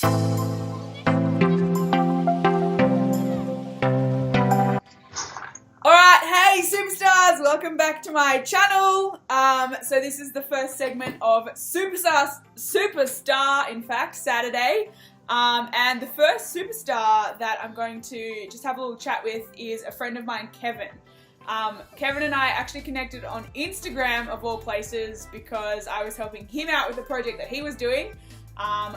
Alright, hey superstars, welcome back to my channel. So this is the first segment of Superstar, in fact, Saturday. And the first superstar that I'm going to just have a little chat with is a friend of mine, Kevin. Kevin and I actually connected on Instagram, of all places, because I was helping him out with a project that he was doing.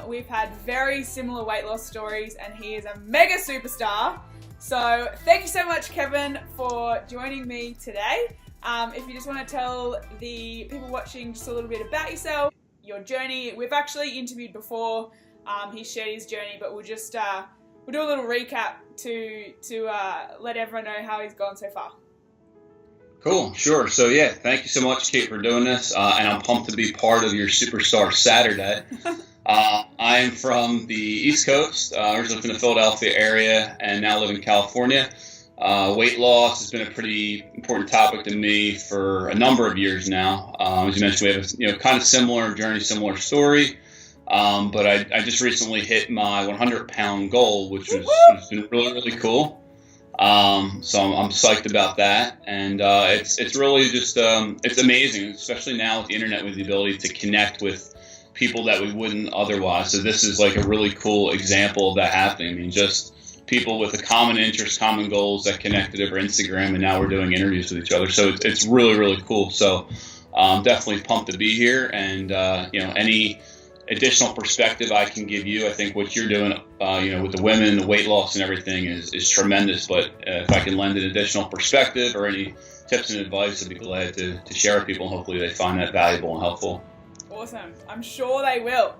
We've had very similar weight loss stories, and he is a mega superstar. So thank you so much, Kevin, for joining me today. If you just want to tell the people watching just a little bit about yourself, your journey. We've actually interviewed before. He shared his journey, but we'll just we'll do a little recap to let everyone know how he's gone so far. Cool, sure. So yeah, thank you so much, Kate, for doing this, and I'm pumped to be part of your Superstar Saturday. I am from the East Coast, originally from the Philadelphia area, and now live in California. Weight loss has been a pretty important topic to me for a number of years now. As you mentioned, we have a kind of similar journey, similar story. But I just recently hit my 100-pound goal, which has been really, really cool. So I'm psyched about that, and it's really just it's amazing, especially now with the internet, with the ability to connect with people that we wouldn't otherwise. So this is like a really cool example of that happening. I mean, just people with a common interest, common goals that connected over Instagram, and now we're doing interviews with each other. So it's really, really cool. So I'm definitely pumped to be here, and any additional perspective I can give you, I think what you're doing, with the women, the weight loss and everything is tremendous. But if I can lend an additional perspective or any tips and advice, I'd be glad to share with people, and hopefully they find that valuable and helpful. Awesome. I'm sure they will.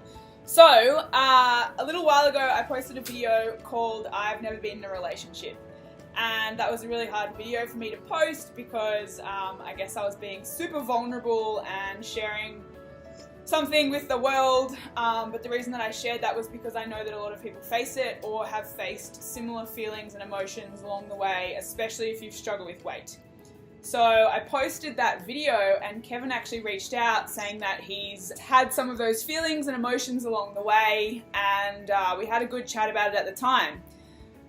So, a little while ago, I posted a video called I've Never Been in a Relationship. And that was a really hard video for me to post because I guess I was being super vulnerable and sharing something with the world. But the reason that I shared that was because I know that a lot of people face it or have faced similar feelings and emotions along the way, especially if you've struggled with weight. So I posted that video, and Kevin actually reached out saying that he's had some of those feelings and emotions along the way, and we had a good chat about it at the time.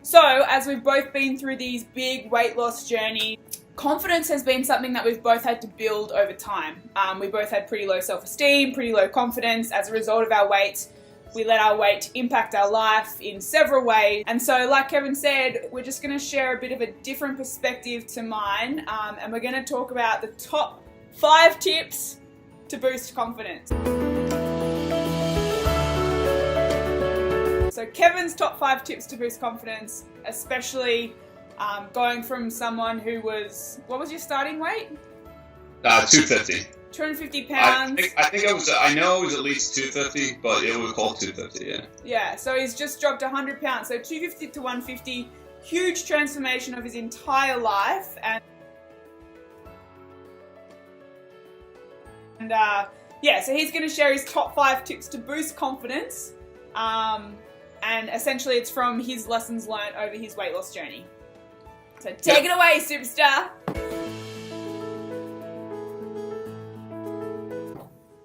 So as we've both been through these big weight loss journeys, confidence has been something that we've both had to build over time. We both had pretty low self-esteem, pretty low confidence as a result of our weight. We let our weight impact our life in several ways. And so, like Kevin said, we're just going to share a bit of a different perspective to mine. And we're going to talk about the top 5 tips to boost confidence. So Kevin's top 5 tips to boost confidence, especially going from someone who was, what was your starting weight? 250. 250 pounds. I think it was. I know it was at least 250, but it was called 250. Yeah. Yeah. So he's just dropped 100 pounds. So 250 to 150, huge transformation of his entire life, and so he's going to share his top 5 tips to boost confidence, and essentially it's from his lessons learned over his weight loss journey. So take it away, superstar.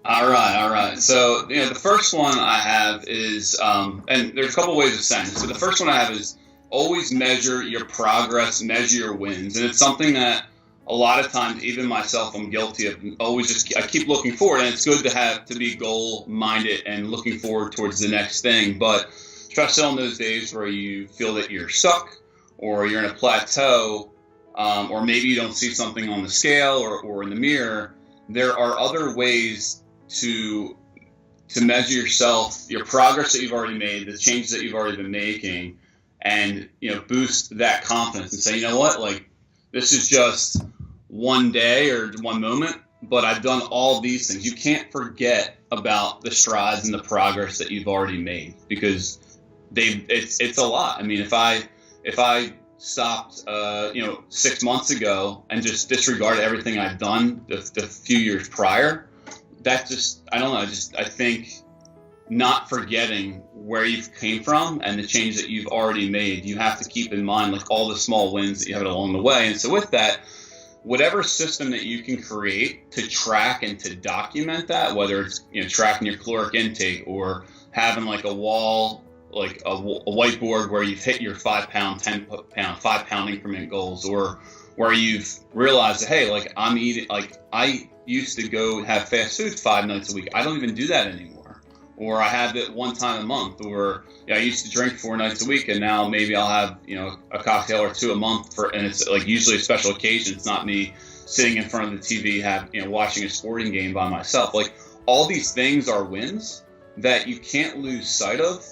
All right. So, the first one I have is, and there's a couple ways of saying this. So the first one I have is always measure your progress, measure your wins. And it's something that a lot of times, even myself, I'm guilty of I keep looking forward. And it's good to be goal-minded and looking forward towards the next thing. But especially on those days where you feel that you're stuck or you're in a plateau, or maybe you don't see something on the scale or in the mirror, there are other ways to measure yourself, your progress that you've already made, the changes that you've already been making, and boost that confidence and say, you know what, like, this is just one day or one moment, but I've done all these things. You can't forget about the strides and the progress that you've already made, because it's a lot. I mean, if I stopped 6 months ago and just disregarded everything I've done the few years prior, that just, I don't know, I think not forgetting where you've came from and the change that you've already made, you have to keep in mind like all the small wins that you have along the way. And so with that, whatever system that you can create to track and to document that, whether it's tracking your caloric intake or having like a wall a whiteboard where you've hit your 5 pound, 10 pound, 5 pound increment goals, or where you've realized that, hey, like I'm eating, like I used to go have fast food 5 nights a week. I don't even do that anymore. Or I have it one time a month, or I used to drink 4 nights a week, and now maybe I'll have, a cocktail or 2 a month and it's like usually a special occasion. It's not me sitting in front of the TV, watching a sporting game by myself. Like all these things are wins that you can't lose sight of,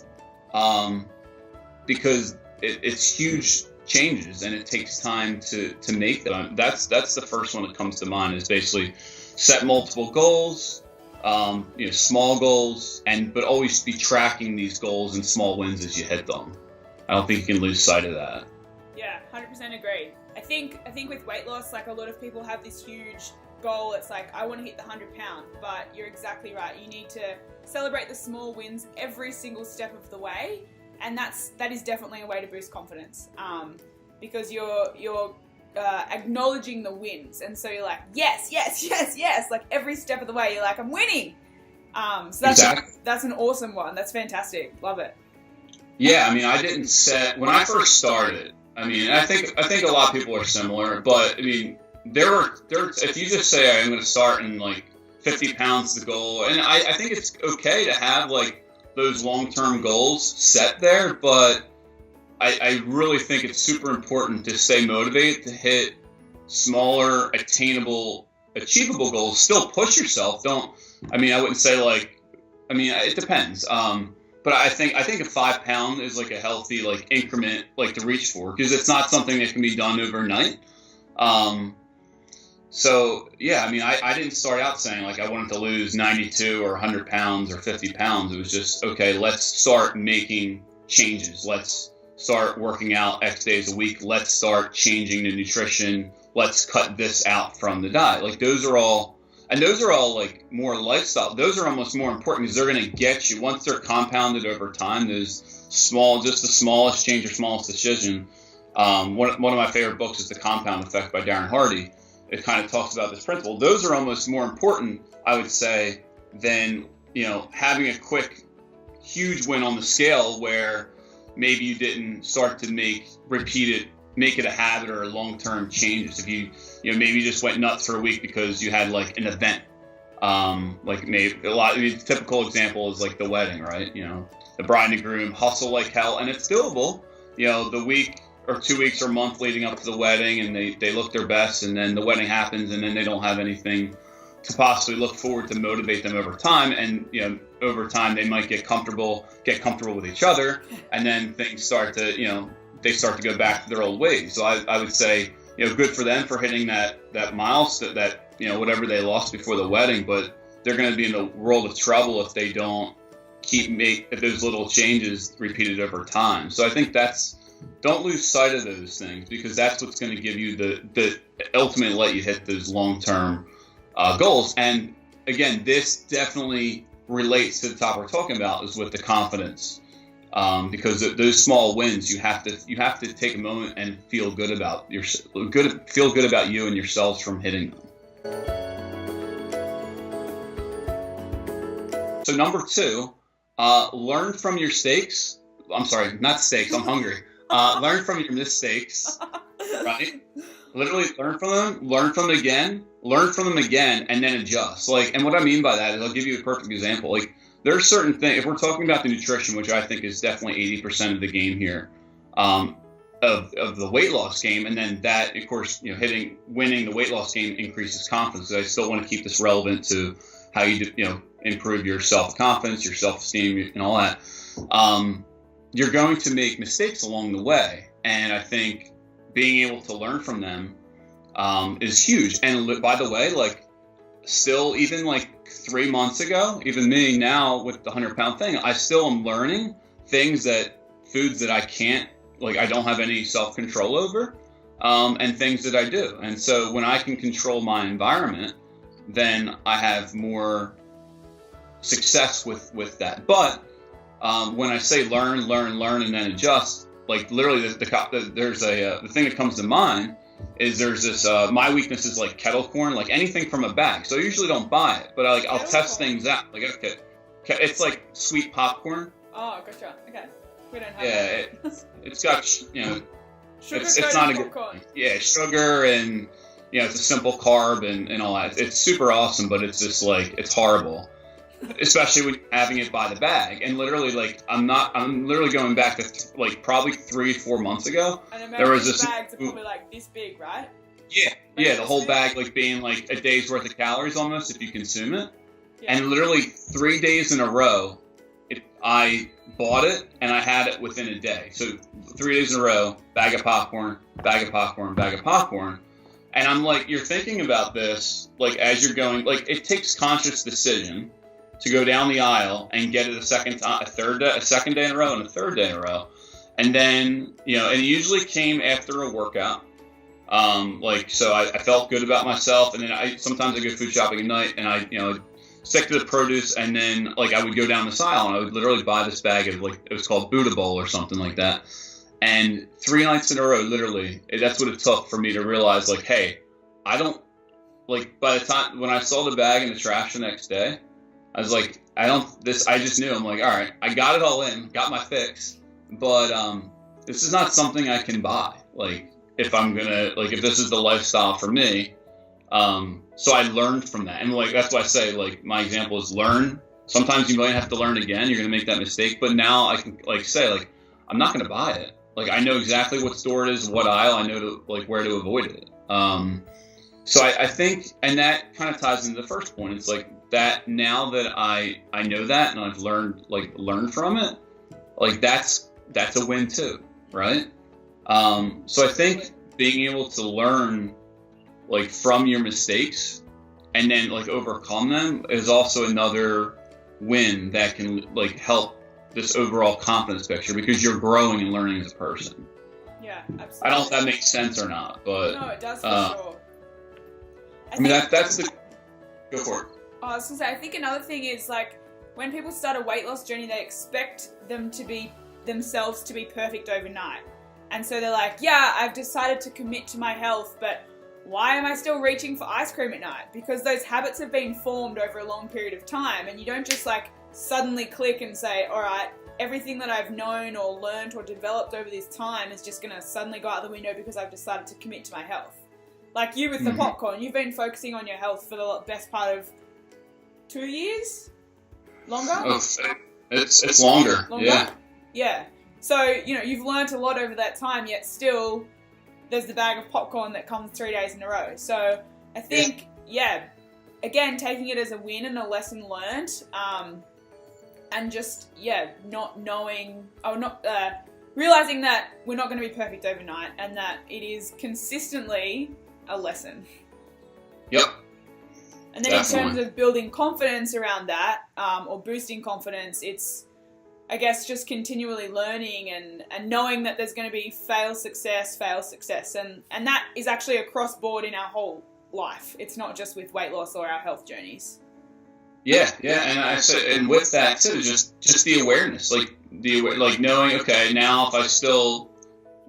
because it's huge changes and it takes time to make them. That's the first one that comes to mind, is basically set multiple goals, small goals, but always be tracking these goals and small wins as you hit them. I don't think you can lose sight of that. Yeah, 100% agree. I think with weight loss, like a lot of people have this huge goal. It's like, I want to hit the 100 pound, but you're exactly right. You need to celebrate the small wins every single step of the way, and that is definitely a way to boost confidence, because you're acknowledging the wins, and so you're like, yes, like every step of the way, you're like, I'm winning. So that's an awesome one. That's fantastic. Love it. Yeah, I didn't set when I first started. I think a lot of people are similar, but there if you just say I'm going to start in like 50 pounds the goal, and I think it's okay to have like those long-term goals set there, but I really think it's super important to stay motivated to hit smaller, attainable, achievable goals. Still push yourself. I wouldn't say it depends. But I think a 5 pound is like a healthy like increment like to reach for, because it's not something that can be done overnight. So yeah, I didn't start out saying like I wanted to lose 92 or 100 pounds or 50 pounds. It was just, okay, let's start making changes. Let's start working out X days a week. Let's start changing the nutrition. Let's cut this out from the diet. Like those are all like more lifestyle. Those are almost more important, because they're going to get you, once they're compounded over time, just the smallest change or smallest decision. One of my favorite books is The Compound Effect by Darren Hardy. It kind of talks about this principle. Those are almost more important, I would say, than, having a quick, huge win on the scale where maybe you didn't start to make it a habit or long-term changes. If you maybe you just went nuts for a week because you had like an event, typical example is like the wedding, right? The bride and groom hustle like hell, and it's doable. The week or 2 weeks or month leading up to the wedding, and they look their best, and then the wedding happens, and then they don't have anything to possibly look forward to motivate them over time. And over time they might get comfortable with each other, and then things start to they start to go back to their old ways. So I would say, good for them for hitting that milestone, that whatever they lost before the wedding, but they're going to be in a world of trouble if they don't if those little changes repeated over time. So I think don't lose sight of those things, because that's what's going to give you the ultimately let you hit those long-term goals. And again, this definitely relates to the topic we're talking about, is with the confidence. Because those small wins, you have to take a moment and feel good about you and yourselves from hitting them. So number 2, learn from your mistakes. I'm sorry, not steaks. I'm hungry. Learn from your mistakes, right? Literally learn from them again, and then adjust. And what I mean by that is, I'll give you a perfect example. There are certain things, if we're talking about the nutrition, which I think is definitely 80% of the game here, of the weight loss game, and then that, of course, winning the weight loss game increases confidence. I still want to keep this relevant to how you improve your self-confidence, your self-esteem, and all that. You're going to make mistakes along the way, and I think being able to learn from them is huge. And by the way, still, even 3 months ago, even me now with the 100-pound thing, I still am learning foods that I can't, I don't have any self-control over, and things that I do. And so when I can control my environment, then I have more success with that. But when I say learn, and then adjust, literally the thing that comes to mind is there's this, my weakness is kettle corn, anything from a bag. So I usually don't buy it, but I'll test things out. Okay, it's like sweet popcorn. Oh, gotcha. Okay. We don't have Yeah, that. it's got, you know, Sugar-coated it's not a popcorn. good, yeah, sugar and, you know, it's a simple carb and all that. It's super awesome, but it's just like, it's horrible. Especially when you're having it by the bag. And literally, like, I'm literally going back to, like, probably 3-4 months ago. And There was American this, bags are probably like this big, right? yeah, the whole bag, like, being, like, a day's worth of calories almost if you consume it. Yeah. And literally 3 days in a row, I bought it and I had it within a day. So 3 days in a row, bag of popcorn, bag of popcorn, bag of popcorn. And I'm like, you're thinking about this, like, as you're going, like, it takes conscious decision to go down the aisle and get it a second day in a row and a third day in a row. And then, you know, and it usually came after a workout. Like, so I felt good about myself. And then sometimes I go food shopping at night and I, you know, stick to the produce, and then, like, I would go down this aisle and I would literally buy this bag of, like, it was called Buddha Bowl or something like that. And 3 nights in a row, literally, that's what it took for me to realize, like, hey, I don't, like, by the time, when I saw the bag in the trash the next day, I was like, I just knew, I'm like, all right, I got it all in, got my fix, but this is not something I can buy, like, if this is the lifestyle for me. So I learned from that. And, like, that's why I say, like, my example is learn. Sometimes you might have to learn again. You're going to make that mistake. But now I can, like, say, like, I'm not going to buy it. Like, I know exactly what store it is, what aisle. I know, where to avoid it. So I think, and that kind of ties into the first point. It's like that now that I know that and I've learned from it, like, that's a win too, right? So I think being able to learn, like, from your mistakes and then, like, overcome them is also another win that can, like, help this overall confidence picture, because you're growing and learning as a person. Yeah, absolutely. I don't know if that makes sense or not, but no, it does for sure. I mean, that's the go for it. I was gonna say, I think another thing is, like, when people start a weight loss journey, they expect themselves to be perfect overnight, and so they're like, yeah, I've decided to commit to my health, but why am I still reaching for ice cream at night? Because those habits have been formed over a long period of time, and you don't just, like, suddenly click and say, all right, everything that I've known or learned or developed over this time is just going to suddenly go out the window because I've decided to commit to my health. Like you with the popcorn, you've been focusing on your health for the best part of 2 years? Longer? Oh, it's longer. Yeah. Yeah. So, you know, you've learned a lot over that time, yet still there's the bag of popcorn that comes 3 days in a row. So I think, again, taking it as a win and a lesson learned, and just, not knowing, realizing that we're not going to be perfect overnight and that it is consistently a lesson. Yep. And then definitely. In terms of building confidence around that, or boosting confidence, it's, I guess, just continually learning and knowing that there's going to be fail, success, and that is actually across board in our whole life. It's not just with weight loss or our health journeys. Yeah, and I said, and with that too, just the awareness, like knowing, okay, now if I still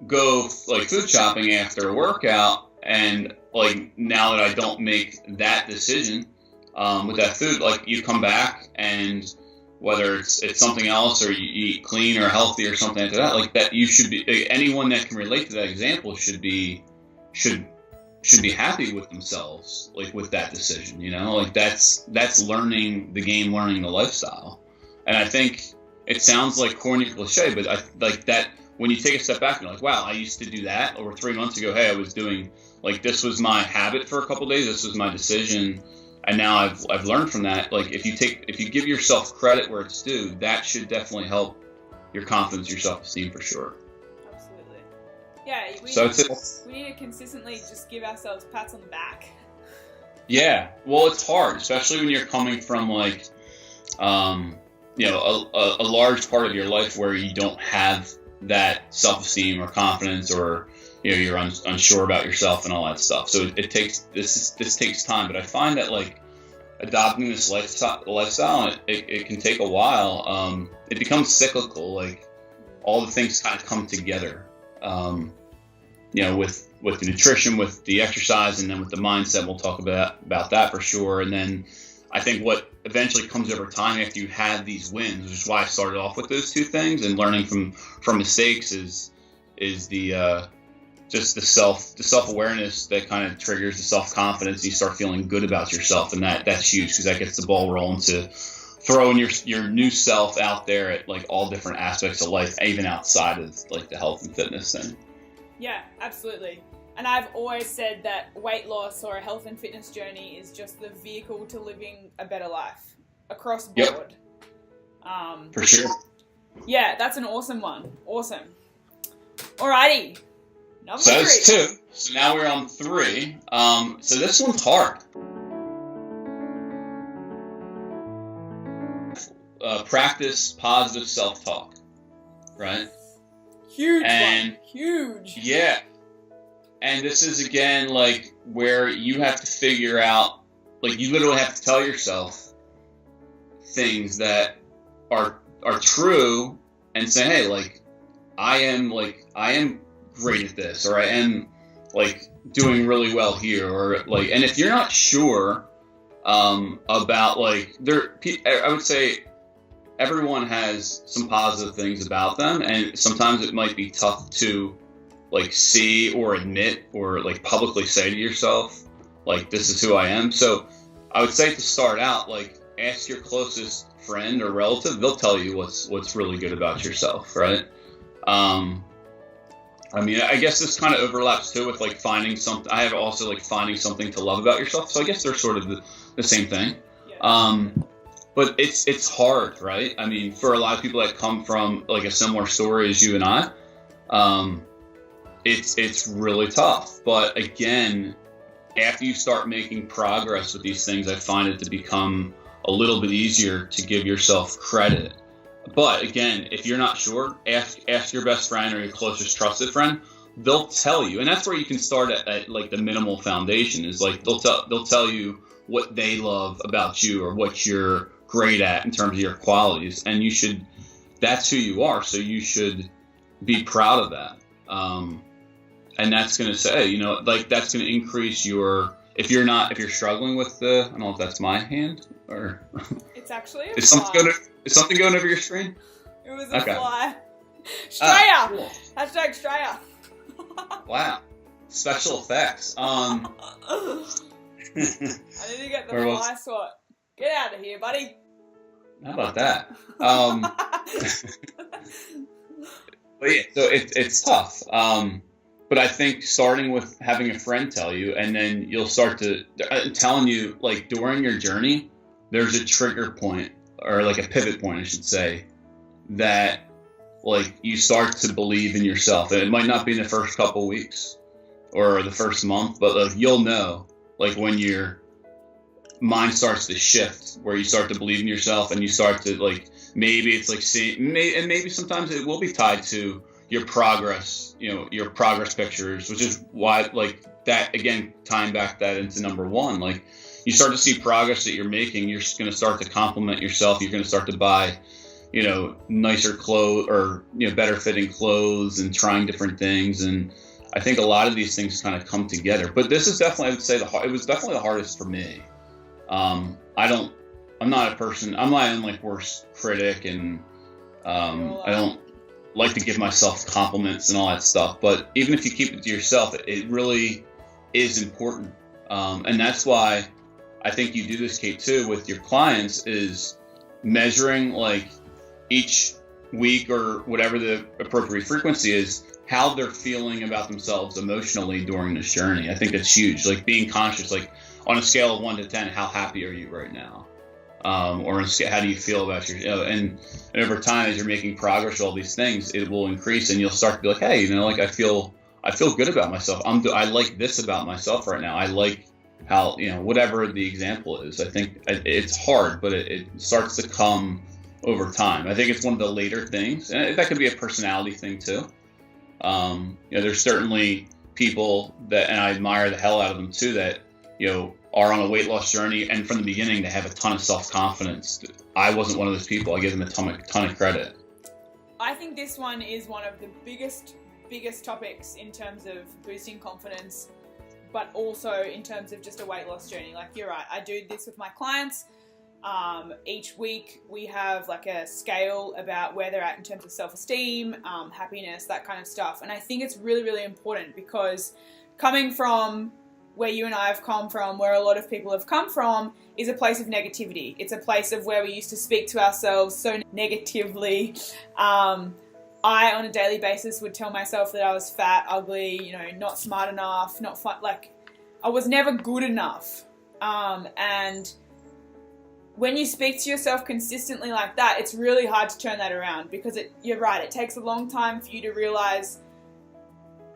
go, like, food shopping after a workout, and, like, now that I don't make that decision with that food, like, you come back and whether it's something else or you eat clean or healthy or something like that, like, that you should be, anyone that can relate to that example should be happy with themselves, like, with that decision, you know, like, that's learning the game, learning the lifestyle. And I think it sounds like corny cliche, but I like that when you take a step back and you're like, wow, I used to do that, or 3 months ago, hey, I was doing, like, this was my habit for a couple of days, this was my decision. And now I've learned from that. Like, if you give yourself credit where it's due, that should definitely help your confidence, your self-esteem, for sure. Absolutely. Yeah, we need to consistently just give ourselves pats on the back. Yeah, well, it's hard, especially when you're coming from, like, you know, a large part of your life where you don't have that self-esteem or confidence, or, you know, you're unsure about yourself and all that stuff. So this takes time. But I find that, like, adopting this lifestyle, it can take a while. It becomes cyclical. Like, all the things kind of come together. You know, with the nutrition, with the exercise, and then with the mindset. We'll talk about that for sure. And then I think what eventually comes over time after you have these wins, which is why I started off with those two things. And learning from mistakes is the just the self-awareness that kind of triggers the self-confidence. You start feeling good about yourself, and that's huge, because that gets the ball rolling to throwing your new self out there at like all different aspects of life, even outside of like the health and fitness thing. Yeah, absolutely. And I've always said that weight loss or a health and fitness journey is just the vehicle to living a better life across board. Yep. For sure. Yeah, that's an awesome one. Awesome. Alrighty. Number so 3. That's 2. So now we're on 3. So this one's hard. Practice positive self-talk, right? Huge one. Huge. Yeah. And this is, again, like, where you have to figure out, like, you literally have to tell yourself things that are true and say, hey, like, I am great at this, or I am, like, doing really well here, or, like, and if you're not sure about, like, I would say everyone has some positive things about them, and sometimes it might be tough to, like, see or admit or, like, publicly say to yourself, like, this is who I am. So I would say to start out, like, ask your closest friend or relative. They'll tell you what's really good about yourself, right? I mean, I guess this kind of overlaps too with, like, finding something. I have also, like, finding something to love about yourself. So I guess they're sort of the same thing. Yeah. But it's hard, right? I mean, for a lot of people that come from, like, a similar story as you and I, it's really tough. But again, after you start making progress with these things, I find it to become a little bit easier to give yourself credit. But again, if you're not sure, ask your best friend or your closest trusted friend. They'll tell you, and that's where you can start at like the minimal foundation. Is like they'll tell you what they love about you or what you're great at in terms of your qualities, and that's who you are, so you should be proud of that. And that's going to say, like, that's going to increase if you're struggling with I don't know if that's my hand or it's actually is something going over your screen? It was a fly. Straya! Cool. Hashtag Straya. Wow. Special effects. I need to get the fly swat. Get out of here, buddy. How about that? But yeah, so it's tough. But I think starting with having a friend tell you, and then you'll start to telling you, like, during your journey, there's a trigger point, or like a pivot point, I should say, that, like, you start to believe in yourself. And it might not be in the first couple weeks or the first month, but, like, you'll know, like, when your mind starts to shift, where you start to believe in yourself, and you start to, like, maybe it's like and maybe sometimes it will be tied to your progress, your progress pictures, which is why, like, that, again, tying back that into number 1, like, you start to see progress that you're making. You're going to start to compliment yourself. You're going to start to buy, nicer clothes, or, better fitting clothes, and trying different things. And I think a lot of these things kind of come together. But this is definitely, I would say, it was definitely the hardest for me. I'm not a person, I'm my own, like, worst critic, and I don't like to give myself compliments and all that stuff. But even if you keep it to yourself, it really is important. And that's why I think you do this, Kate, too, with your clients, is measuring, like, each week or whatever the appropriate frequency is, how they're feeling about themselves emotionally during this journey. I think that's huge. Like, being conscious, like, on a scale of 1 to 10, how happy are you right now? Or how do you feel about and over time, as you're making progress with all these things, it will increase, and you'll start to be like, hey, like, I feel good about myself. I like this about myself right now. I like how, whatever the example is. I think it's hard, but it starts to come over time. I think it's one of the later things, and that could be a personality thing too. There's certainly people and I admire the hell out of them too, that, are on a weight loss journey, and from the beginning they have a ton of self-confidence. I wasn't one of those people. I give them a ton of credit. I think this one is one of the biggest topics in terms of boosting confidence, but also in terms of just a weight loss journey. Like, you're right, I do this with my clients. Each week we have like a scale about where they're at in terms of self-esteem, happiness, that kind of stuff. And I think it's really, really important because coming from where you and I have come from, where a lot of people have come from, is a place of negativity. It's a place of where we used to speak to ourselves so negatively. I, on a daily basis, would tell myself that I was fat, ugly, you know, not smart enough, not fun, like I was never good enough. And when you speak to yourself consistently like that, it's really hard to turn that around because you're right, it takes a long time for you to realize,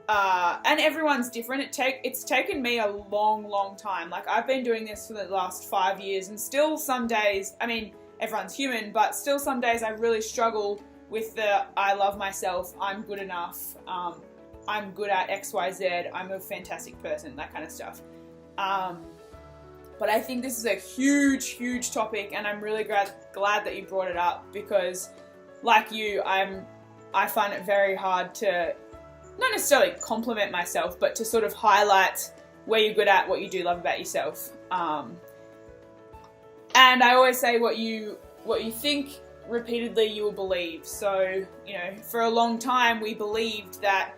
and everyone's different. It's taken me a long, long time. Like I've been doing this for the last 5 years and still some days, I mean, everyone's human, but still some days I really struggle with I love myself, I'm good enough, I'm good at XYZ, I'm a fantastic person, that kind of stuff. But I think this is a huge, huge topic, and I'm really glad that you brought it up because, like you, I find it very hard to not necessarily compliment myself, but to sort of highlight where you're good at, what you do love about yourself. And I always say what you think repeatedly you will believe. So, you know, for a long time we believed that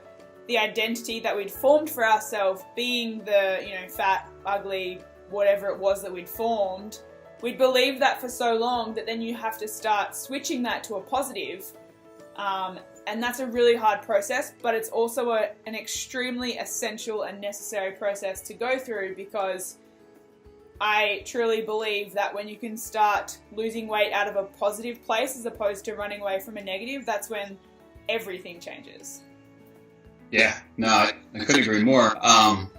the identity that we'd formed for ourselves, being the, you know, fat, ugly, whatever it was that we'd formed, we'd believed that for so long that then you have to start switching that to a positive. And that's a really hard process, but it's also an extremely essential and necessary process to go through because I truly believe that when you can start losing weight out of a positive place as opposed to running away from a negative, that's when everything changes. Yeah, no, I couldn't agree more. And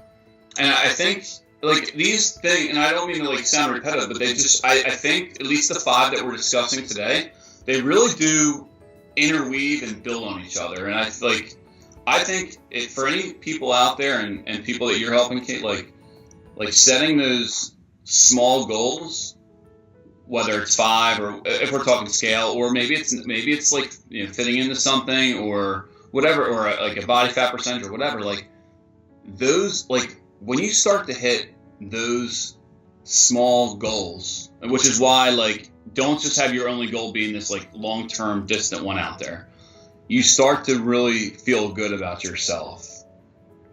I think like these things, and I don't mean to like sound repetitive, but I think at least the 5 that we're discussing today, they really do interweave and build on each other. And I think for any people out there and people that you're helping, Kate, like setting those small goals, whether it's 5 or if we're talking scale, or maybe it's like, you know, fitting into something or whatever, or like a body fat percentage or whatever, like those, like when you start to hit those small goals, which is why like don't just have your only goal being this like long-term distant one out there. You start to really feel good about yourself.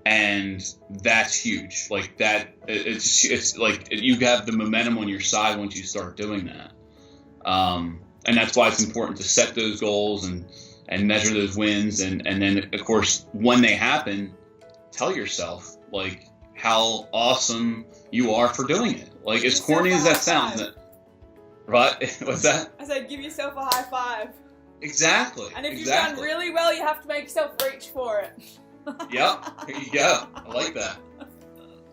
And that's huge. Like that, it's like you have the momentum on your side once you start doing that. And that's why it's important to set those goals and measure those wins. And then, of course, when they happen, tell yourself like how awesome you are for doing it. Like as corny as that sounds, right? What's that? I said, give yourself a high five. Exactly. And if you've done really well, you have to make yourself reach for it. Yep, here you go. I like that.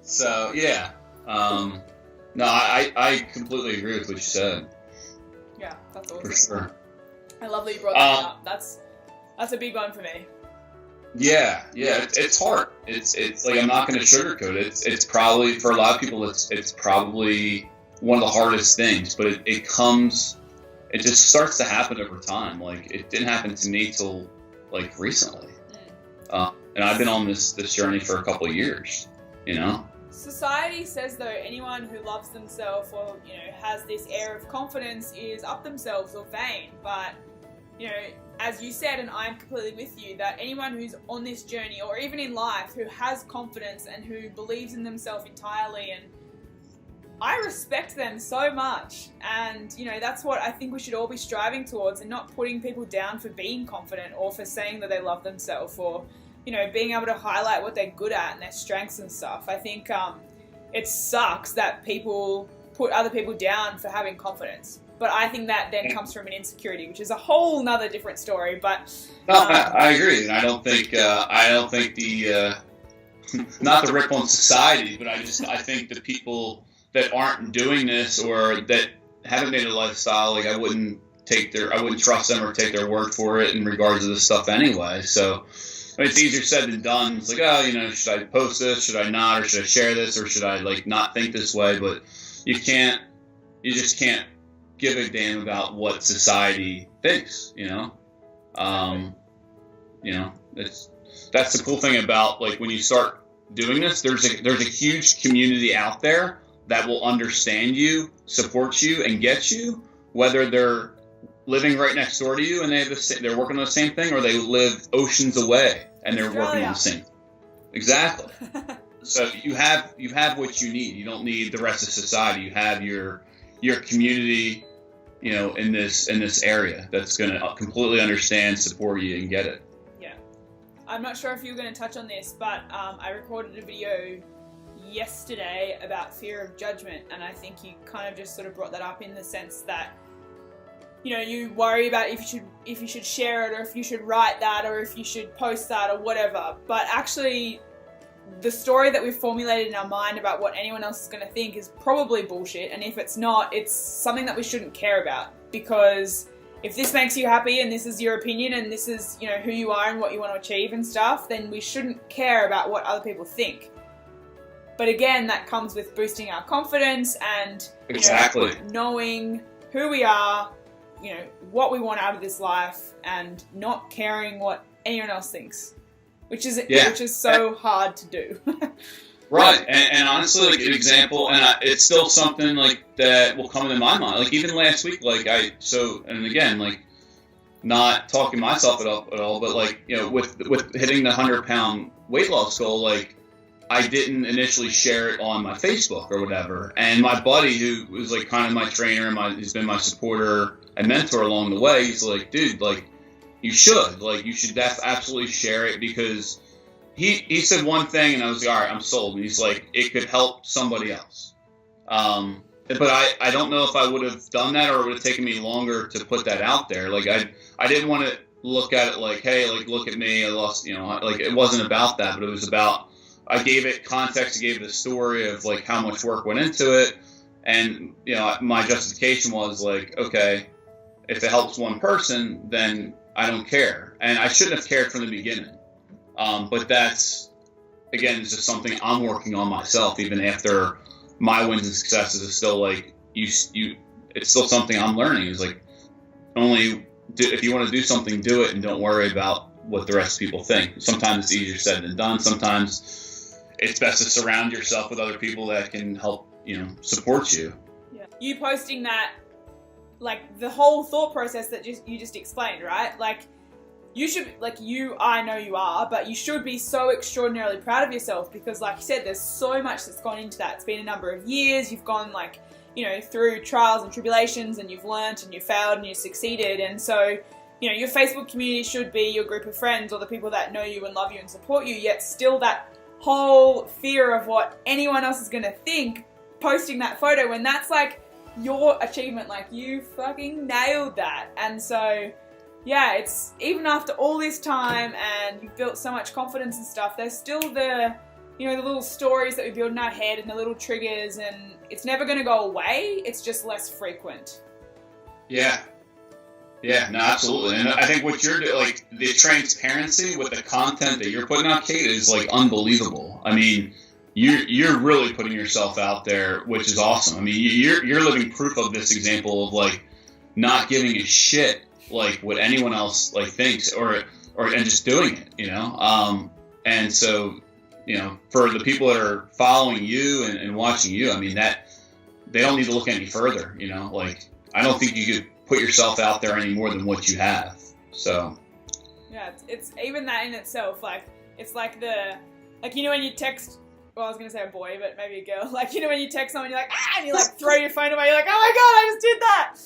So yeah, no, I completely agree with what you said. Yeah, that's awesome. For sure. I love that you brought that up. That's a big one for me. Yeah, it's hard. It's like I'm not going to sugarcoat it. It's probably for a lot of people it's probably one of the hardest things, but it just starts to happen over time. Like it didn't happen to me till like recently. And I've been on this journey for a couple of years, you know? Society says, though, anyone who loves themselves or, you know, has this air of confidence is up themselves or vain. But, you know, as you said, and I'm completely with you, that anyone who's on this journey or even in life who has confidence and who believes in themselves entirely, and I respect them so much. And, you know, that's what I think we should all be striving towards, and not putting people down for being confident or for saying that they love themselves, or, you know, being able to highlight what they're good at and their strengths and stuff. I think it sucks that people put other people down for having confidence. But I think that then comes from an insecurity, which is a whole nother different story. But no, I agree. And I don't think the not the rip on society, but I think the people that aren't doing this or that haven't made a lifestyle, like I wouldn't trust them or take their word for it in regards to this stuff anyway. So I mean, it's easier said than done. It's like, oh, you know, should I post this? Should I not? Or should I share this? Or should I like not think this way? But you just can't give a damn about what society thinks, you know? You know, that's the cool thing about like when you start doing this, there's a huge community out there that will understand you, support you, and get you, whether they're living right next door to you and they're working on the same thing, or they live oceans away and they're working on the same. Exactly. So you have what you need. You don't need the rest of society. You have your community, you know, in this area that's going to completely understand, support you, and get it. Yeah. I'm not sure if you were going to touch on this, but I recorded a video yesterday about fear of judgment, and I think you kind of just sort of brought that up in the sense that, you know, you worry about if you should share it, or if you should write that, or if you should post that, or whatever. But actually, the story that we've formulated in our mind about what anyone else is going to think is probably bullshit, and if it's not, it's something that we shouldn't care about, because if this makes you happy and this is your opinion and this is, you know, who you are and what you want to achieve and stuff, then we shouldn't care about what other people think. But again, that comes with boosting our confidence and exactly knowing who we are, you know, what we want out of this life, and not caring what anyone else thinks, which is so hard to do. Right, and honestly, like an example, and it's still something like that will come into my mind. Like even last week, and again, like not talking myself at all, but like, you know, with hitting the 100-pound weight loss goal, like I didn't initially share it on my Facebook or whatever, and my buddy who was like kind of my trainer and he's been my supporter and mentor along the way, he's like, dude, like you should absolutely share it, because he said one thing and I was like, all right, I'm sold. And he's like, it could help somebody else. But I don't know if I would have done that, or it would have taken me longer to put that out there. Like I didn't want to look at it like, hey, like look at me, I lost, you know, like it wasn't about that, but it was about, I gave it context, I gave the story of like how much work went into it, and you know, my justification was like, okay, if it helps one person, then I don't care, and I shouldn't have cared from the beginning. But that's, again, it's just something I'm working on myself. Even after my wins and successes, it's still like it's still something I'm learning. Is like, if you want to do something, do it, and don't worry about what the rest of people think. Sometimes it's easier said than done. Sometimes it's best to surround yourself with other people that can help, you know, support you. Yeah. You posting that, like the whole thought process that you just explained, right? Like, you should, like I know you are, but you should be so extraordinarily proud of yourself, because like you said, there's so much that's gone into that. It's been a number of years. You've gone like, you know, through trials and tribulations, and you've learnt and you failed and you succeeded. And so, you know, your Facebook community should be your group of friends, or the people that know you and love you and support you, yet still that whole fear of what anyone else is going to think, posting that photo when that's like your achievement, like you fucking nailed that. And so, yeah, it's even after all this time and you've built so much confidence and stuff, there's still the, you know, the little stories that we build in our head and the little triggers, and it's never going to go away. It's just less frequent. Yeah. Yeah, no, absolutely. And I think what you're doing, like the transparency with the content that you're putting out, Kate, is like unbelievable. I mean, you're really putting yourself out there, which is awesome. I mean, you're living proof of this example of like not giving a shit like what anyone else like thinks, or and just doing it, you know. And so, you know, for the people that are following you and watching you, I mean, that they don't need to look any further, you know. Like, I don't think you could put yourself out there any more than what you have. So yeah, it's even that in itself, like it's like you know when you text, well, I was gonna say a boy, but maybe a girl, like, you know when you text someone, you're like, and you like throw your phone away, you're like, oh my god, I just did that.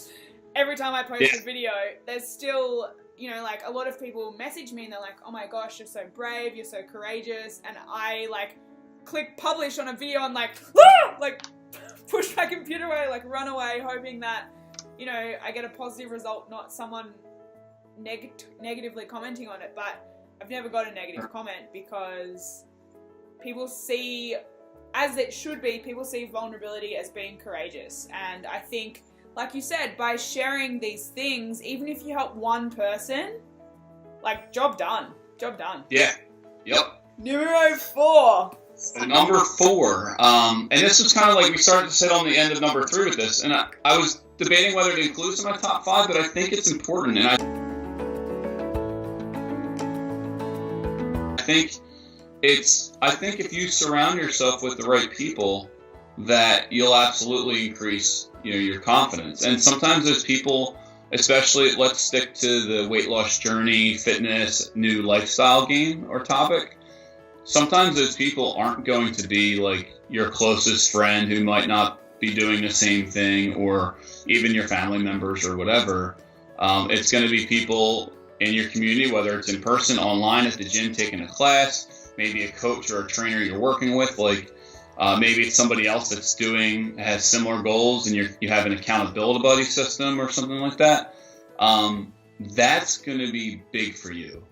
Every time I post a video, there's still, you know, like a lot of people message me and they're like, oh my gosh, you're so brave, you're so courageous, and I like click publish on a video and like push my computer away, like run away, hoping that, you know, I get a positive result, not someone negatively commenting on it. But I've never got a negative comment, because people see, as it should be, people see vulnerability as being courageous. And I think, like you said, by sharing these things, even if you help one person, like, job done. Job done. Yeah. Yep. Numero 4. Number 4. And this was kind of like, we started to sit on the end of number 3 with this, and I was debating whether to include this in my top 5, but I think it's important, and I think if you surround yourself with the right people, that you'll absolutely increase, your confidence. And sometimes those people, especially, let's stick to the weight loss journey, fitness, new lifestyle game or topic. Sometimes those people aren't going to be like your closest friend who might not be doing the same thing, or even your family members or whatever. It's going to be people in your community, whether it's in person, online, at the gym, taking a class, maybe a coach or a trainer you're working with, maybe it's somebody else that's has similar goals, and you have an accountability buddy system or something like that. That's going to be big for you,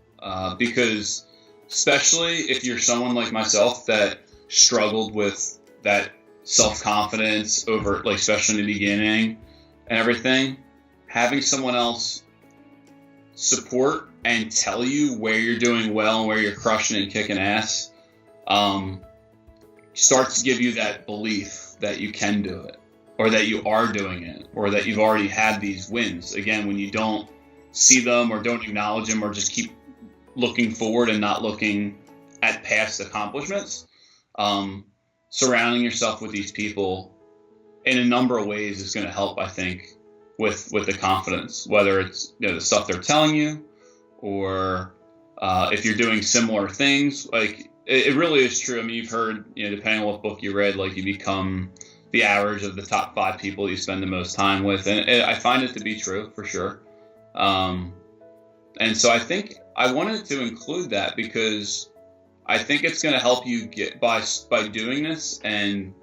because especially if you're someone like myself that struggled with that self-confidence over, especially in the beginning and everything, having someone else support and tell you where you're doing well and where you're crushing it and kicking ass, starts to give you that belief that you can do it, or that you are doing it, or that you've already had these wins. Again, when you don't see them or don't acknowledge them, or just keep looking forward and not looking at past accomplishments, surrounding yourself with these people in a number of ways is going to help, I think, with the confidence, whether it's the stuff they're telling you, or if you're doing similar things. It really is true. I mean, you've heard, depending on what book you read, you become the average of the top 5 people you spend the most time with, and I find it to be true for sure. And so I think I wanted to include that because I think it's going to help you get by doing this and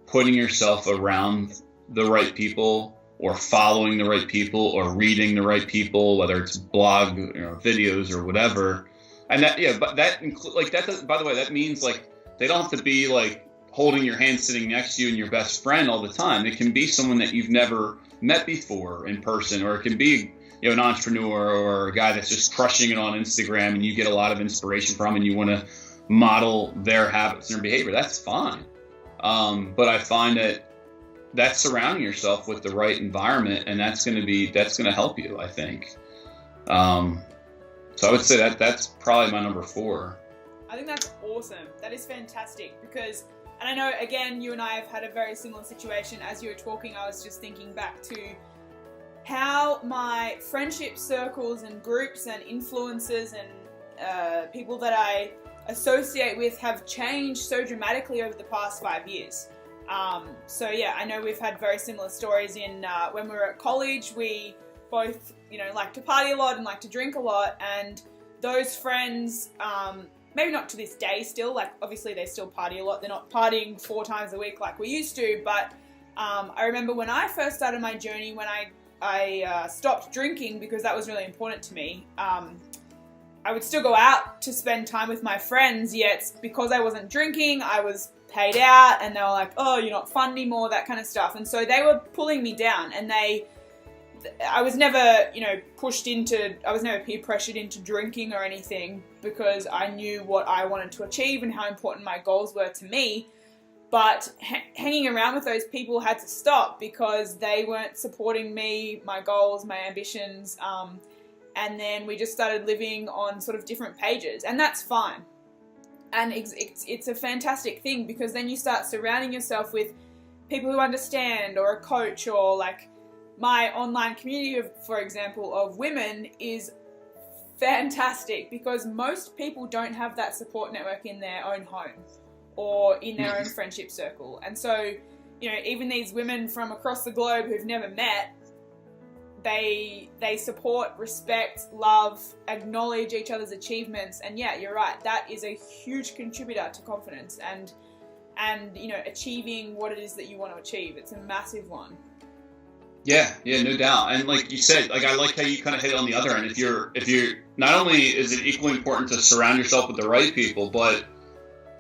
putting yourself around the right people, or following the right people, or reading the right people, whether it's blog, videos or whatever. And that, but that does, by the way, that means they don't have to be holding your hand, sitting next to you, and your best friend all the time. It can be someone that you've never met before in person, or it can be an entrepreneur or a guy that's just crushing it on Instagram, and you get a lot of inspiration from, and you want to model their habits and their behavior. That's fine. But I find that's surrounding yourself with the right environment, and that's going to help you, I think. So I would say that's probably my number 4. I think that's awesome. That is fantastic because, and I know, again, you and I have had a very similar situation. As you were talking, I was just thinking back to how my friendship circles and groups and influences and people that I associate with have changed so dramatically over the past 5 years. So yeah, I know we've had very similar stories in when we were at college. We both, like to party a lot and like to drink a lot, and those friends, maybe not to this day still, obviously they still party a lot. They're not partying 4 times a week like we used to, but I remember when I first started my journey, when I stopped drinking because that was really important to me. I would still go out to spend time with my friends, yet because I wasn't drinking, I was paid out, and they were like, oh, you're not fun anymore, that kind of stuff. And so they were pulling me down, and I was never, I was never peer pressured into drinking or anything, because I knew what I wanted to achieve and how important my goals were to me. But hanging around with those people had to stop because they weren't supporting me, my goals, my ambitions. And then we just started living on sort of different pages, and that's fine. And it's a fantastic thing, because then you start surrounding yourself with people who understand, or a coach, or my online community, for example, of women is fantastic, because most people don't have that support network in their own home or in their own friendship circle. And so, even these women from across the globe who've never met, they support, respect, love, acknowledge each other's achievements. And yeah, you're right, that is a huge contributor to confidence and achieving what it is that you want to achieve. It's a massive one. Yeah, no doubt. And like you said, I like how you kind of hit it on the other end. If you're not only is it equally important to surround yourself with the right people, but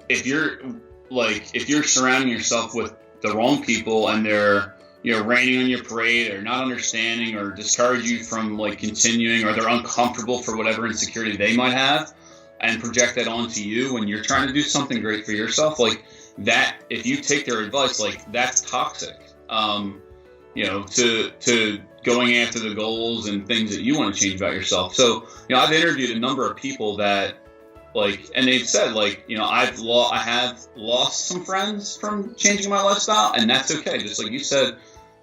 if you're surrounding yourself with the wrong people, and they're raining on your parade, or not understanding, or discourage you from continuing, or they're uncomfortable for whatever insecurity they might have, and project that onto you when you're trying to do something great for yourself, that, if you take their advice, that's toxic. To going after the goals and things that you want to change about yourself. So, I've interviewed a number of people that like, and they've said, like, you know, I have lost some friends from changing my lifestyle, and that's okay. Just like you said,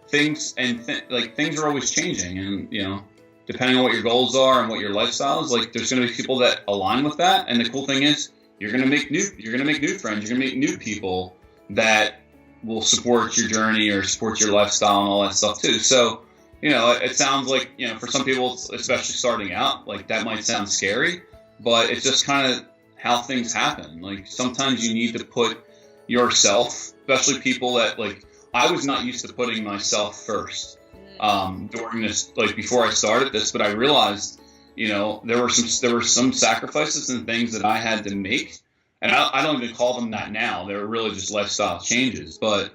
things things are always changing, and, you know, depending on what your goals are and what your lifestyle is, like, there's going to be people that align with that. And the cool thing is, you're going to make new friends. You're going to meet new people that will support your journey or support your lifestyle and all that stuff too. So, you know, it sounds like, you know, for some people, especially starting out, like, that might sound scary, but it's just kind of how things happen. Like, sometimes you need to put yourself, especially people that, like, I was not used to putting myself first during this, like, before I started this, but I realized, you know, there were some sacrifices and things that I had to make, and I don't even call them that now. They were really just lifestyle changes, but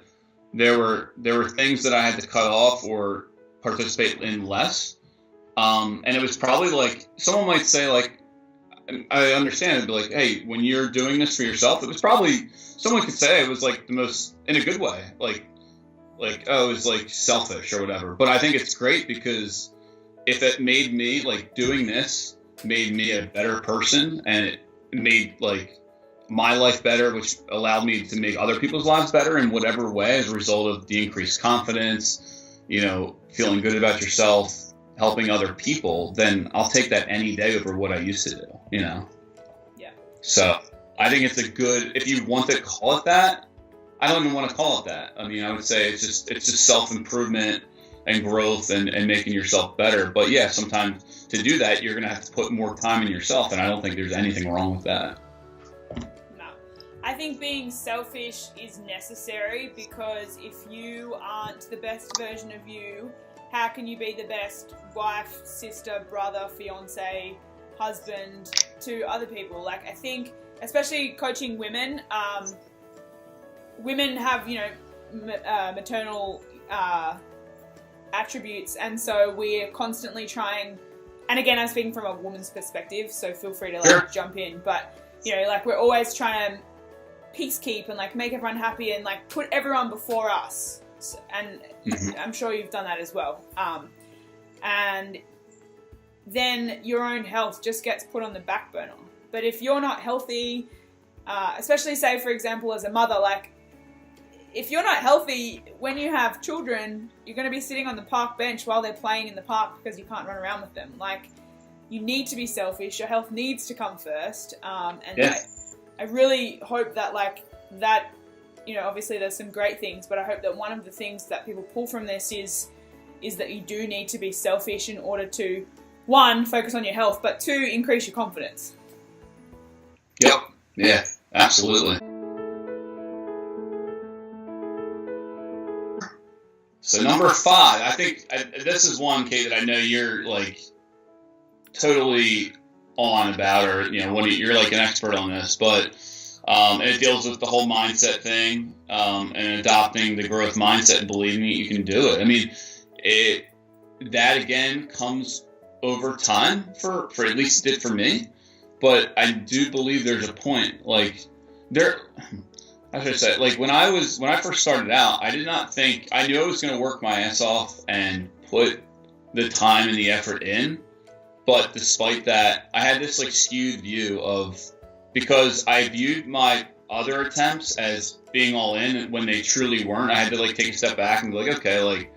there were things that I had to cut off or participate in less, and it was probably like, someone might say, like, I understand it, but, like, hey, when you're doing this for yourself, it was probably, someone could say it was, like, the most, in a good way, like, oh, it was, like, selfish or whatever. But I think it's great, because if it made me, like, doing this made me a better person, and it made, like, my life better, which allowed me to make other people's lives better in whatever way, as a result of the increased confidence, you know, feeling good about yourself, helping other people, then I'll take that any day over what I used to do, you know? Yeah. So I think it's a good, if you want to call it that, I don't even want to call it that. I mean, I would say it's just self-improvement and growth and making yourself better. But yeah, sometimes to do that, you're going to have to put more time in yourself. And I don't think there's anything wrong with that. No. I think being selfish is necessary, because if you aren't the best version of you, how can you be the best wife, sister, brother, fiance, husband to other people? Like, I think, especially coaching women, women have, you know, maternal attributes, and so we're constantly trying, and again, I'm speaking from a woman's perspective, so feel free to, like, Sure. jump in, but, you know, like, we're always trying to peacekeep and, like, make everyone happy and, like, put everyone before us. And I'm sure you've done that as well. And then your own health just gets put on the back burner. But if you're not healthy, especially, say, for example, as a mother, like, if you're not healthy, when you have children, you're going to be sitting on the park bench while they're playing in the park because you can't run around with them. Like, you need to be selfish. Your health needs to come first. And Yes. I really hope that, like, that, you know, obviously there's some great things, but I hope that one of the things that people pull from this is that you do need to be selfish in order to, one, focus on your health, but two, increase your confidence. Yep. Yeah, absolutely. So number 5, I think this is one, Kate, that I know you're, like, totally on about, or, you know, you're, like, an expert on this, but and it deals with the whole mindset thing, and adopting the growth mindset and believing that you can do it. I mean, that again comes over time, for at least it did for me. But I do believe there's a point, like, I should say, like, when I first started out, I did not think, I knew I was going to work my ass off and put the time and the effort in. But despite that, I had this, like, skewed view of, because I viewed my other attempts as being all in when they truly weren't. I had to, like, take a step back and be like, okay, like,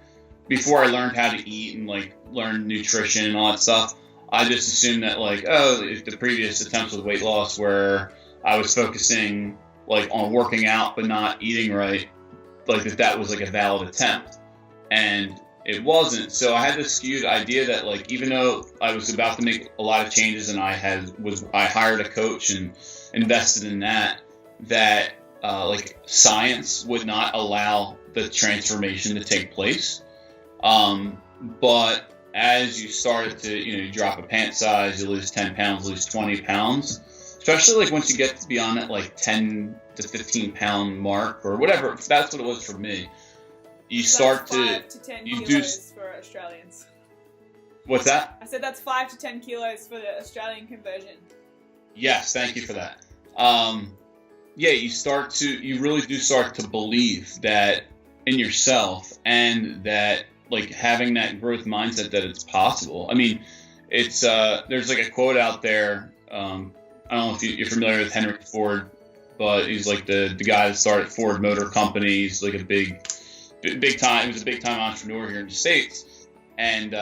before I learned how to eat and, like, learn nutrition and all that stuff, I just assumed that, like, oh, if the previous attempts with weight loss where I was focusing, like, on working out but not eating right, like, that was, like, a valid attempt. And it wasn't. So I had this skewed idea that, like, even though I was about to make a lot of changes and I hired a coach and invested in that, like, science would not allow the transformation to take place. But as you started to, you know, you drop a pant size, you lose 10 pounds, lose 20 pounds, especially, like, once you get beyond that, like, 10 to 15 pound mark or whatever, that's what it was for me. You start to 5 to 10 kilos for Australians. What's that? I said that's 5 to 10 kilos for the Australian conversion. Yes, thank you for that. Yeah, you really do start to believe that in yourself, and that, like, having that growth mindset that it's possible. I mean, it's there's, like, a quote out there I don't know if you're familiar with Henry Ford, but he's like the guy that started Ford Motor Company. He's like a big time. He was a big time entrepreneur here in the States, and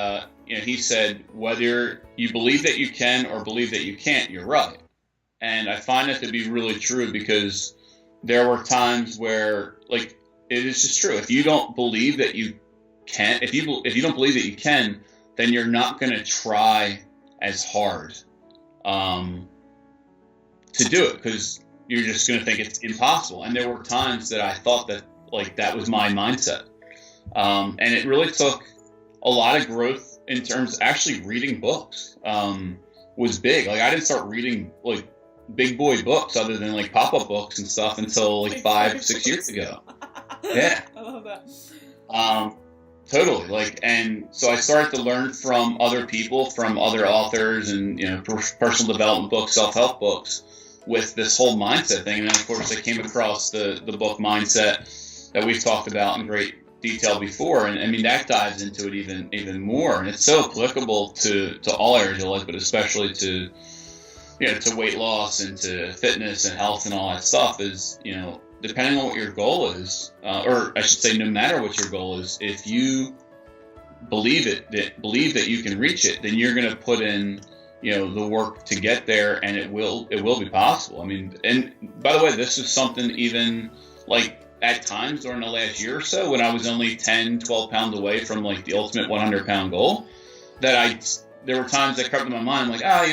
he said, whether you believe that you can or believe that you can't, you're right. And I find that to be really true, because there were times where, like, it is just true. If you don't believe that you can, if you don't believe that you can, then you're not going to try as hard to do it, because you're just going to think it's impossible. And there were times that I thought that, like, that was my mindset. And it really took a lot of growth in terms of actually reading books, was big. Like, I didn't start reading, like, big boy books other than, like, pop-up books and stuff until, like, 5-6 years ago. Yeah. I love that. Totally. Like, and so I started to learn from other people, from other authors, and, personal development books, self-help books, with this whole mindset thing. And then, of course, I came across the book Mindset that we've talked about in great detail before, and I mean, that dives into it even more, and it's so applicable to all areas of life, but especially to to weight loss and to fitness and health and all that stuff. Is, depending on what your goal is, or I should say, no matter what your goal is, if you believe that you can reach it, then you're going to put in the work to get there, and it will be possible. I mean, and by the way, this is something even, like, at times during the last year or so, when I was only 10-12 pounds away from, like, the ultimate 100-pound goal, that there were times that crept in my mind, like, I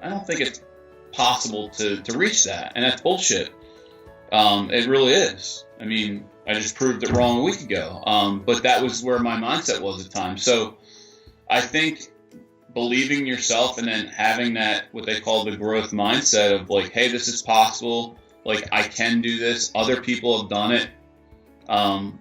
don't think it's possible to reach that, and that's bullshit. It really is. I mean, I just proved it wrong a week ago. But that was where my mindset was at the time. So I think believing yourself and then having that, what they call the growth mindset of, like, hey, this is possible. Like, I can do this. Other people have done it. And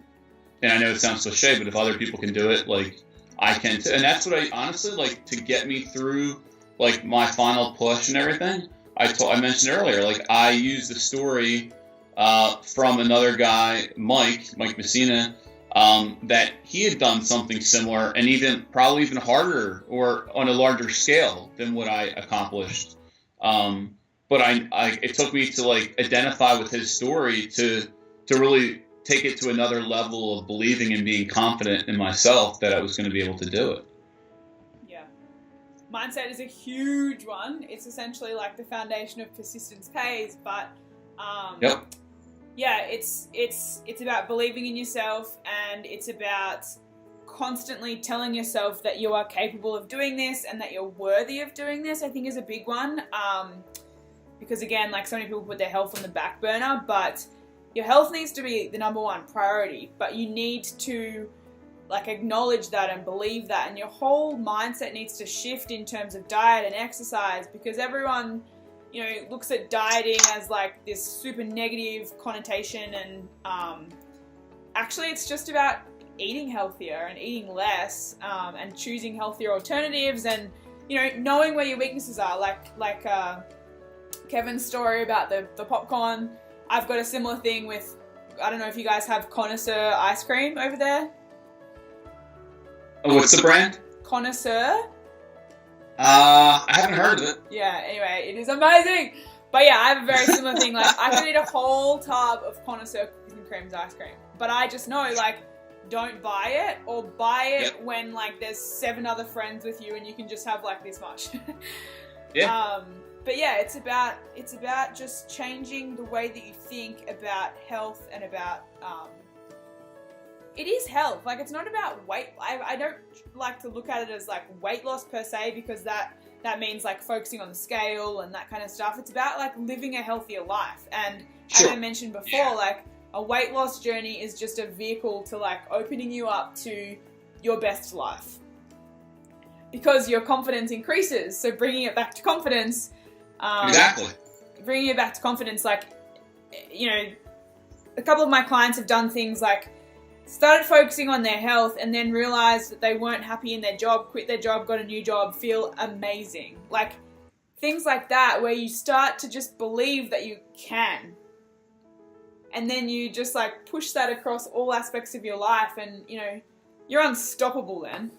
I know it sounds cliche, but if other people can do it, like, I can too. And that's what I honestly, like, to get me through, like, my final push and everything. I mentioned earlier, like, I used the story from another guy, Mike Messina, that he had done something similar, and probably even harder or on a larger scale than what I accomplished. But it took me to, like, identify with his story to really take it to another level of believing and being confident in myself that I was going to be able to do it. Yeah. Mindset is a huge one. It's essentially like the foundation of persistence pays, but yep. Yeah, it's about believing in yourself, and it's about constantly telling yourself that you are capable of doing this and that you're worthy of doing this, I think, is a big one. Because again, like, so many people put their health on the back burner, but your health needs to be the number one priority, but you need to, like, acknowledge that and believe that, and your whole mindset needs to shift in terms of diet and exercise, because everyone looks at dieting as, like, this super negative connotation, and actually it's just about eating healthier and eating less, and choosing healthier alternatives, and knowing where your weaknesses are, like Kevin's story about the popcorn. I've got a similar thing with, I don't know if you guys have Connoisseur ice cream over there. Oh, what's the brand? Connoisseur. I haven't heard of it. Yeah, anyway, it is amazing. But yeah, I have a very similar thing. Like, I could eat a whole tub of Connoisseur cookies and creams ice cream. But I just know, like, don't buy it, or buy it when, like, there's 7 other friends with you and you can just have, like, this much. Yeah. But yeah, it's about just changing the way that you think about health and about, it is health. Like, it's not about weight. I don't like to look at it as, like, weight loss per se, because that means, like, focusing on the scale and that kind of stuff. It's about, like, living a healthier life. And as I mentioned before, like, a weight loss journey is just a vehicle to, like, opening you up to your best life, because your confidence increases. So bringing it back to confidence. Exactly. Bringing it back to confidence, like, a couple of my clients have done things like started focusing on their health and then realized that they weren't happy in their job, quit their job, got a new job, feel amazing. Like, things like that, where you start to just believe that you can. And then you just, like, push that across all aspects of your life, and, you're unstoppable then.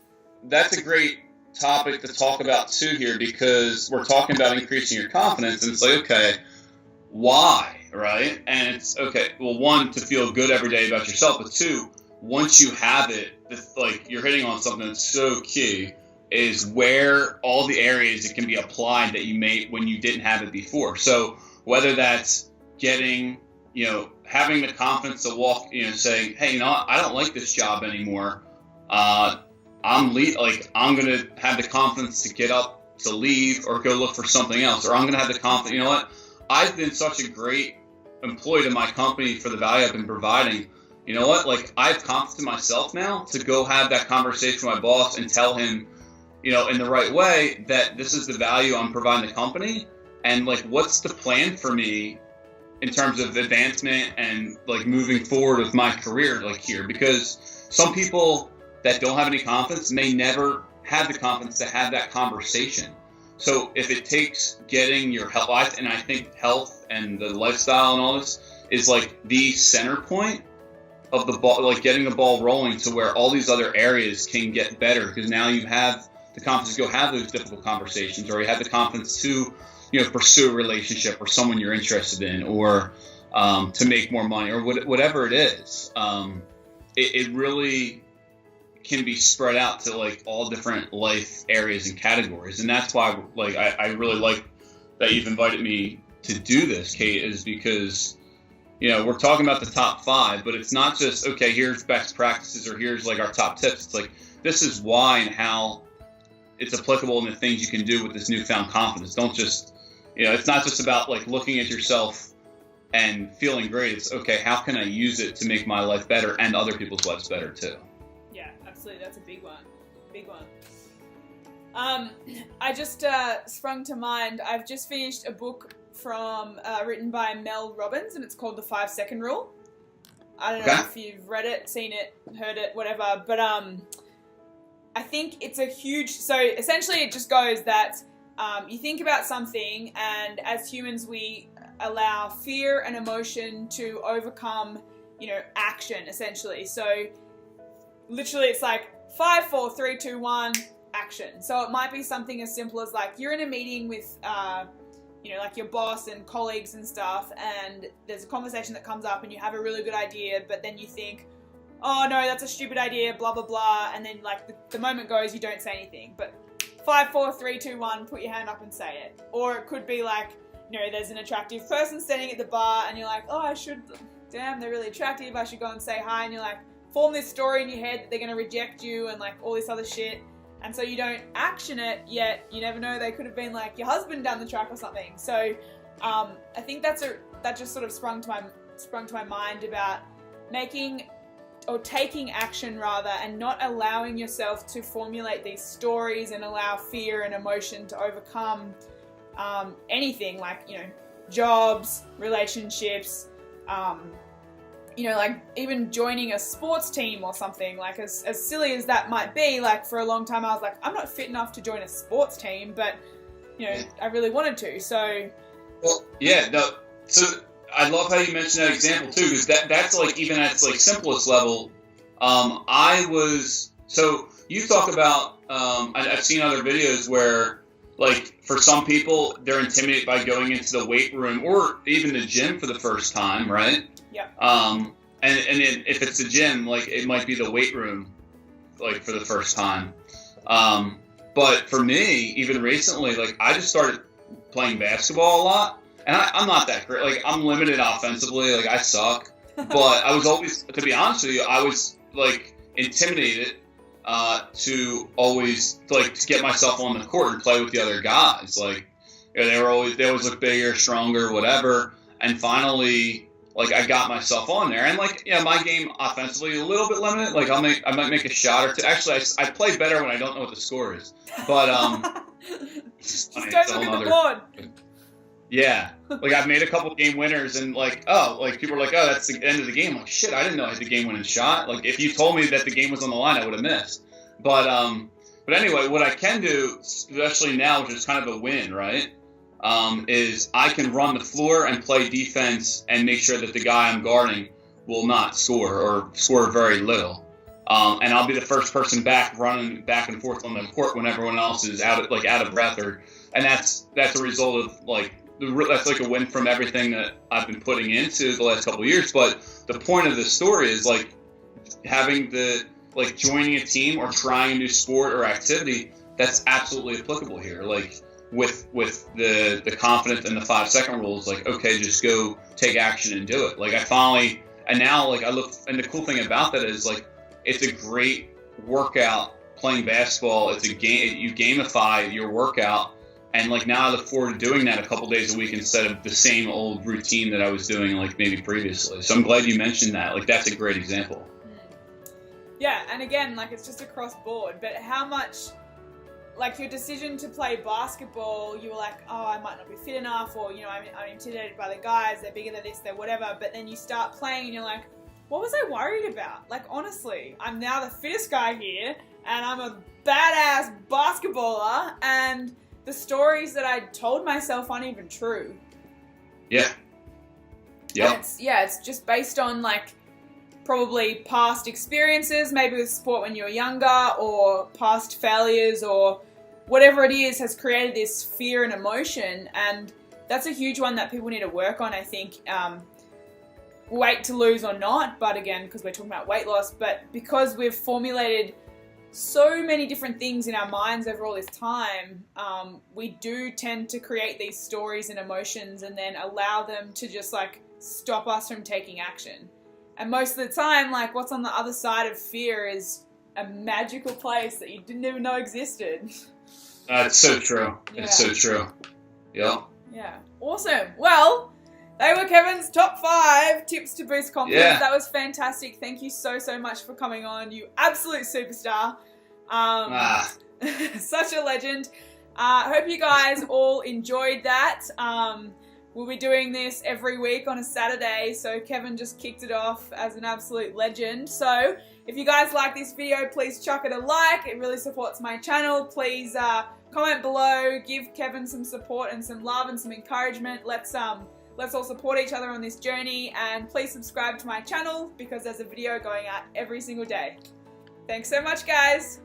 That's a great topic to talk about too here, because we're talking about increasing your confidence, and it's like, okay, why, right? And it's okay, well, one, to feel good every day about yourself, but two, once you have it, it's like you're hitting on something that's so key, is where all the areas it can be applied that you made when you didn't have it before. So whether that's getting, having the confidence to walk, saying, hey, I don't like this job anymore. I'm going to have the confidence to get up to leave or go look for something else, or I'm going to have the confidence, I've been such a great employee to my company for the value I've been providing. I have confidence in myself now to go have that conversation with my boss and tell him, in the right way, that this is the value I'm providing the company, and what's the plan for me in terms of advancement and moving forward with my career here, because some people that don't have any confidence may never have the confidence to have that conversation. So if it takes getting your health, and I think health and the lifestyle and all this is the center point of the ball, getting the ball rolling to where all these other areas can get better, because now you have the confidence to go have those difficult conversations, or you have the confidence to pursue a relationship or someone you're interested in, or to make more money, or whatever it is. It really can be spread out to all different life areas and categories, and that's why I really like that you've invited me to do this, Kate, is because we're talking about the top 5, but it's not just, okay, here's best practices or here's our top tips. It's this is why and how it's applicable in the things you can do with this newfound confidence. Don't just, it's not just about looking at yourself and feeling great. It's okay, how can I use it to make my life better and other people's lives better too? Yeah, absolutely. That's a big one. Big one. I just sprung to mind, I've just finished a book written by Mel Robbins, and it's called The 5-Second Rule. I don't know if you've read it, seen it, heard it, whatever, but I think it's a huge... So essentially it just goes that you think about something, and as humans we allow fear and emotion to overcome, action, essentially. So literally it's 5, 4, 3, 2, 1, action. So it might be something as simple as you're in a meeting with... your boss and colleagues and stuff, and there's a conversation that comes up and you have a really good idea, but then you think, oh no, that's a stupid idea, blah, blah, blah, and then the moment goes, you don't say anything. But 5, 4, 3, 2, 1, put your hand up and say it. Or it could be there's an attractive person standing at the bar and you're damn, they're really attractive, I should go and say hi, and you're form this story in your head that they're going to reject you and all this other shit. And so you don't action it, yet you never know, they could have been your husband down the track or something. So I think that just sort of sprung to my mind about taking action rather, and not allowing yourself to formulate these stories and allow fear and emotion to overcome anything jobs, relationships, even joining a sports team or something, as silly as that might be. For a long time I was I'm not fit enough to join a sports team, but I really wanted to. So so I love how you mentioned that example too, because that's even at its simplest level. So you talk about I've seen other videos where for some people they're intimidated by going into the weight room or even the gym for the first time, right? Yeah. And if it's a gym, it might be the weight room, for the first time. But for me, even recently, I just started playing basketball a lot, and I'm not that great. I'm limited offensively. I suck. But I was always, to be honest with you, I was intimidated to always to get myself on the court and play with the other guys. They always look bigger, stronger, whatever. And finally, I got myself on there, and my game offensively a little bit limited. I might make a shot or two. Actually, I play better when I don't know what the score is. But just don't look at the board. Yeah, I've made a couple game winners, and people are oh, that's the end of the game. Shit, I didn't know I had the game winning shot. If you told me that the game was on the line, I would have missed. But anyway, what I can do, especially now, which is kind of a win, right? Is I can run the floor and play defense and make sure that the guy I'm guarding will not score or score very little. And I'll be the first person back running back and forth on the court when everyone else is out of breath, and that's a result of that's like a win from everything that I've been putting into the last couple of years. But the point of this story is having joining a team or trying a new sport or activity. That's absolutely applicable here. With the confidence and the 5-second rules, okay, just go take action and do it. I look, and the cool thing about that is it's a great workout playing basketball. It's a game, you gamify your workout, and now I look forward to doing that a couple days a week instead of the same old routine that I was doing maybe previously. So I'm glad you mentioned that. That's a great example. Yeah, and again, it's just across board, but how much your decision to play basketball, you were oh, I might not be fit enough, or, I'm intimidated by the guys, they're bigger than this, they're whatever, but then you start playing and you're what was I worried about? Honestly, I'm now the fittest guy here, and I'm a badass basketballer, and the stories that I told myself aren't even true. Yeah. Yeah. It's just based on, probably past experiences, maybe with sport when you were younger, or past failures, or whatever it is has created this fear and emotion, and that's a huge one that people need to work on, I think. Weight to lose or not, but again, because we're talking about weight loss, but because we've formulated so many different things in our minds over all this time, we do tend to create these stories and emotions and then allow them to just stop us from taking action. And most of the time, what's on the other side of fear is a magical place that you didn't even know existed. It's so true. Yeah. It's so true. Yeah. Yeah. Awesome. Well, they were Kevin's top 5 tips to boost confidence. Yeah. That was fantastic. Thank you so much for coming on. You absolute superstar. Such a legend. Hope you guys all enjoyed that. We'll be doing this every week on a Saturday, so Kevin just kicked it off as an absolute legend. So if you guys like this video, please chuck it a like. It really supports my channel. Please comment below, give Kevin some support and some love and some encouragement. Let's all support each other on this journey, and please subscribe to my channel because there's a video going out every single day. Thanks so much, guys.